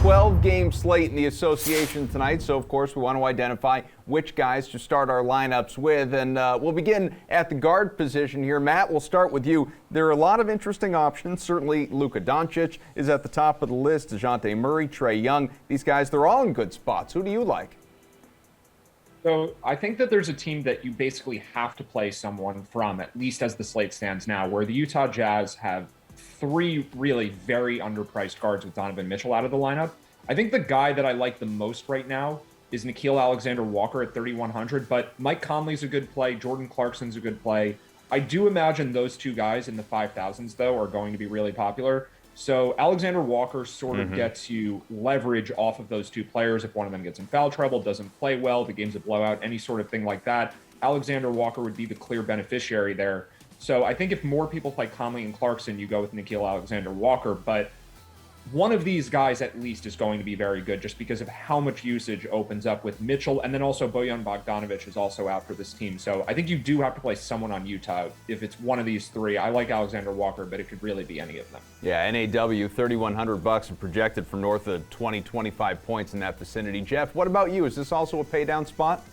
12-game slate in the association tonight, so of course we want to identify which guys to start our lineups with, and we'll begin at the guard position here. Matt, we'll start with you. There are a lot of interesting options. Certainly Luka Doncic is at the top of the list, DeJounte Murray, Trae Young. These guys, they're all in good spots. Who do you like? So I think that there's a team that you basically have to play someone from, at least as the slate stands now, where the Utah Jazz have three really very underpriced guards with Donovan Mitchell out of the lineup. I think the guy that I like the most right now is Nickeil Alexander-Walker at 3,100, but Mike Conley's a good play. Jordan Clarkson's a good play. I do imagine those two guys in the 5,000s, though, are going to be really popular. So Alexander Walker sort of gets you leverage off of those two players. If one of them gets in foul trouble, doesn't play well, the game's a blowout, any sort of thing like that, Alexander Walker would be the clear beneficiary there. So I think if more people play Conley and Clarkson, you go with Nickeil Alexander-Walker. But one of these guys at least is going to be very good just because of how much usage opens up with Mitchell. And then also Bojan Bogdanovic is also out for this team. So I think you do have to play someone on Utah if it's one of these three. I like Alexander Walker, but it could really be any of them. Yeah, NAW, $3,100 and projected for north of 20, 25 points in that vicinity. Jeff, what about you? Is this also a pay down spot?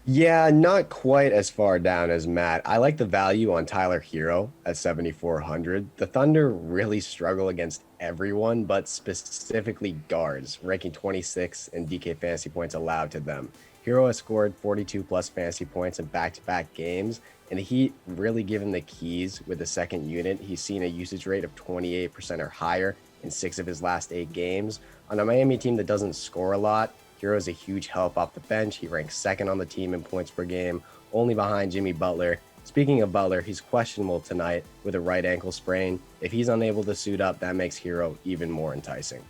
Yeah, not quite as far down as Matt. I like the value on Tyler Hero at 7,400. The Thunder really struggle against everyone, but specifically guards, ranking 26 in DK fantasy points allowed to them. Hero has scored 42 plus fantasy points in back-to-back games, and the Heat really give him the keys with the second unit. He's seen a usage rate of 28% or higher in 6 of his last 8 games. On a Miami team that doesn't score a lot, Hero is a huge help off the bench. He ranks second on the team in points per game, only behind Jimmy Butler. Speaking of Butler, he's questionable tonight with a right ankle sprain. If he's unable to suit up, that makes Hero even more enticing.